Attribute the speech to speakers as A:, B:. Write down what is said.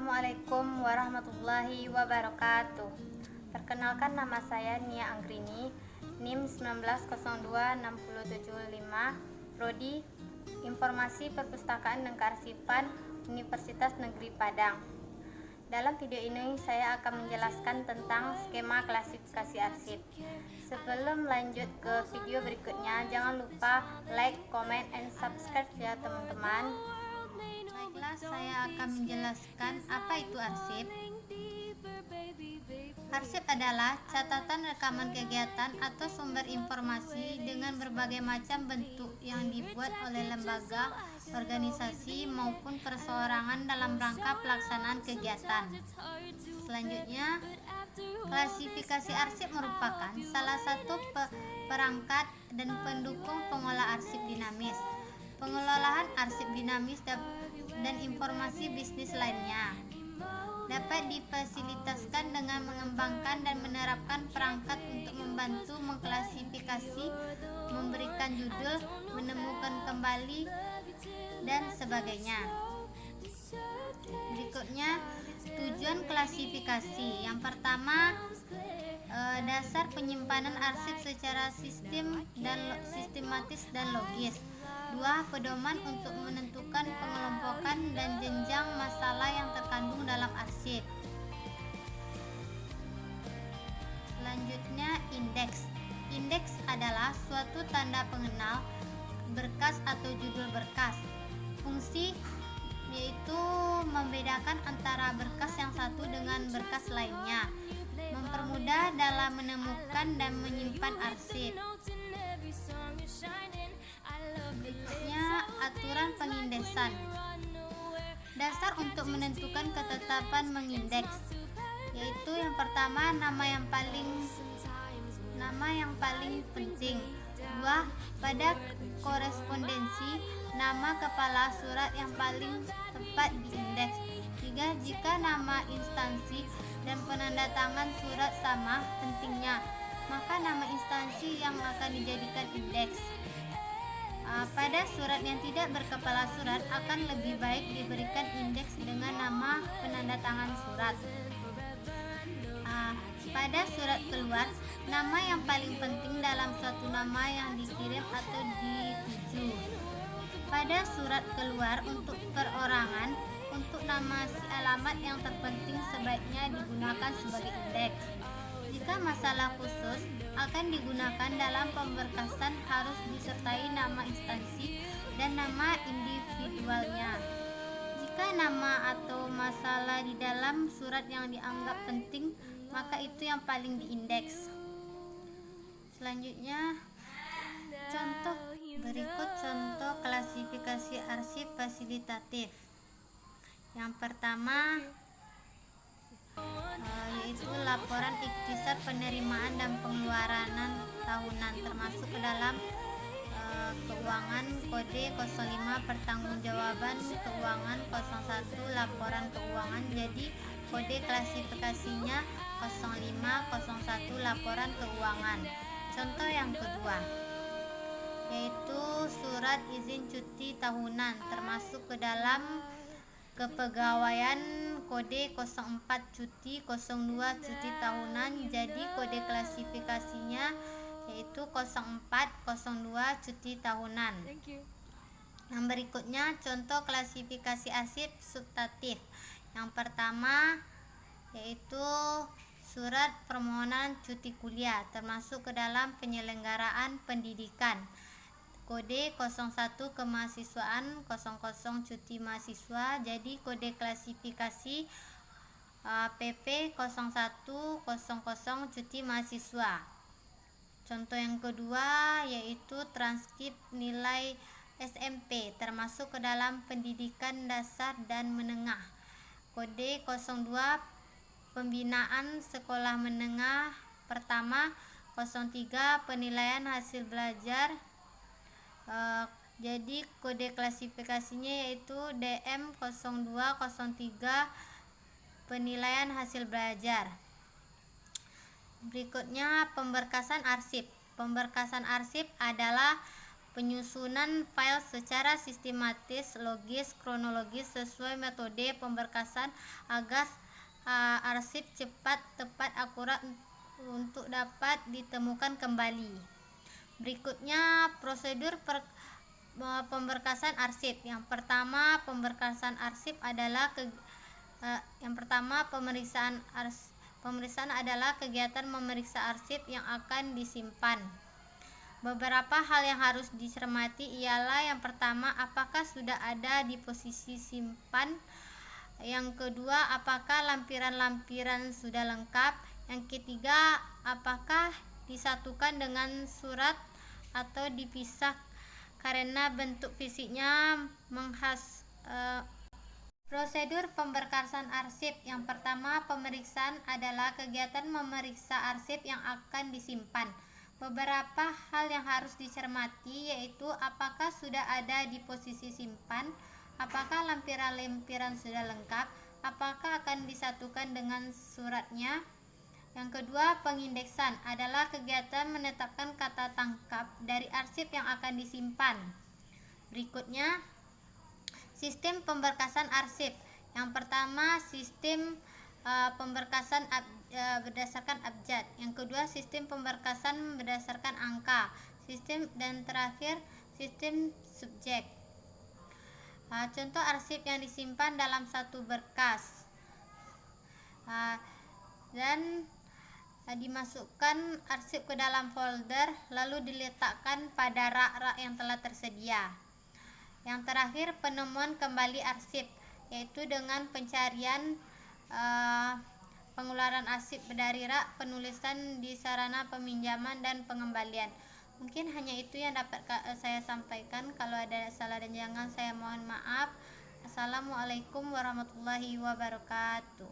A: Assalamualaikum warahmatullahi wabarakatuh. Perkenalkan, nama saya Nia Anggrini, NIM 1902675, Prodi Informasi Perpustakaan dan Kearsipan, Universitas Negeri Padang. Dalam video ini saya akan menjelaskan tentang skema klasifikasi arsip. Sebelum lanjut ke video berikutnya, jangan lupa like, comment, and subscribe ya teman-teman. Baiklah, saya akan menjelaskan apa itu arsip. Arsip adalah catatan rekaman kegiatan atau sumber informasi dengan berbagai macam bentuk yang dibuat oleh lembaga, organisasi, maupun perseorangan dalam rangka pelaksanaan kegiatan. Selanjutnya, klasifikasi arsip merupakan salah satu perangkat dan pendukung pengolah arsip dinamis, pengelolaan arsip dinamis dan informasi bisnis lainnya. Dapat difasilitasikan dengan mengembangkan dan menerapkan perangkat untuk membantu mengklasifikasi, memberikan judul, menemukan kembali, dan sebagainya. Berikutnya, tujuan klasifikasi. Yang pertama, dasar penyimpanan arsip secara sistematis dan logis. 2. Pedoman untuk menentukan pengelompokan dan jenjang masalah yang terkandung dalam arsip. Selanjutnya, indeks. Indeks adalah suatu tanda pengenal berkas atau judul berkas. Fungsi yaitu membedakan antara berkas yang satu dengan berkas lainnya, mempermudah dalam menemukan dan menyimpan arsip. Berikutnya, aturan pengindeksan. Dasar untuk menentukan ketetapan mengindeks, yaitu yang pertama, nama yang paling penting. 2. Pada korespondensi, nama kepala surat yang paling tepat diindeks. 3. Jika nama instansi dan penanda tangan surat sama pentingnya, maka nama instansi yang akan dijadikan indeks. Pada surat yang tidak berkepala surat akan lebih baik diberikan indeks dengan nama penanda tangan surat. Pada surat keluar, nama yang paling penting dalam suatu nama yang dikirim atau dituju. Pada surat keluar untuk perorangan, untuk nama si alamat yang terpenting sebaiknya digunakan sebagai indeks. Jika masalah khusus akan digunakan dalam pemberkasan, harus disertai nama instansi dan nama individualnya. Jika nama atau masalah di dalam surat yang dianggap penting, maka itu yang paling diindeks. Selanjutnya, berikut contoh klasifikasi arsip fasilitatif. Yang pertama, yaitu laporan ikhtisar penerimaan dan pengeluaran tahunan, termasuk ke dalam keuangan kode 05 pertanggungjawaban keuangan, 01 laporan keuangan, jadi kode klasifikasinya 0501 laporan keuangan. Contoh yang kedua, yaitu surat izin cuti tahunan, termasuk ke dalam kepegawaian kode 04 cuti, 02 cuti tahunan, jadi kode klasifikasinya yaitu 04 02 cuti tahunan. Yang berikutnya, contoh klasifikasi arsip substantif. Yang pertama, yaitu surat permohonan cuti kuliah, termasuk ke dalam penyelenggaraan pendidikan, kode 01 kemahasiswaan, 00 cuti mahasiswa, jadi kode klasifikasi PP 0100 cuti mahasiswa. Contoh yang kedua, yaitu transkrip nilai SMP, termasuk ke dalam pendidikan dasar dan menengah, kode 02 pembinaan sekolah menengah pertama, 03 penilaian hasil belajar, jadi kode klasifikasinya yaitu DM 0203 penilaian hasil belajar. Berikutnya, pemberkasan arsip. Pemberkasan arsip adalah penyusunan file secara sistematis, logis, kronologis sesuai metode pemberkasan agar arsip cepat, tepat, akurat untuk dapat ditemukan kembali. Berikutnya prosedur pemberkasan arsip. Yang pertama, pemberkasan arsip adalah pemeriksaan adalah kegiatan memeriksa arsip yang akan disimpan. Beberapa hal yang harus dicermati ialah yang pertama, apakah sudah ada di posisi simpan. Yang kedua, apakah lampiran-lampiran sudah lengkap. Yang ketiga, apakah disatukan dengan surat atau dipisah karena bentuk fisiknya menghas. Prosedur pemberkasan arsip. Yang pertama, pemeriksaan adalah kegiatan memeriksa arsip yang akan disimpan. Beberapa hal yang harus dicermati yaitu apakah sudah ada di posisi simpan, apakah lampiran-lampiran sudah lengkap, apakah akan disatukan dengan suratnya. Yang kedua, pengindeksan adalah kegiatan menetapkan kata tangkap dari arsip yang akan disimpan. Berikutnya, sistem pemberkasan arsip. Yang pertama, sistem pemberkasan berdasarkan abjad. Yang kedua, sistem pemberkasan berdasarkan angka. Dan terakhir, sistem subjek. Contoh arsip yang disimpan dalam satu berkas dan dimasukkan arsip ke dalam folder lalu diletakkan pada rak-rak yang telah tersedia. Yang terakhir, penemuan kembali arsip, yaitu dengan pencarian pengeluaran arsip dari rak, penulisan di sarana peminjaman dan pengembalian. Mungkin hanya itu yang dapat saya sampaikan. Kalau ada salah dan jangan, saya mohon maaf. Assalamualaikum warahmatullahi wabarakatuh.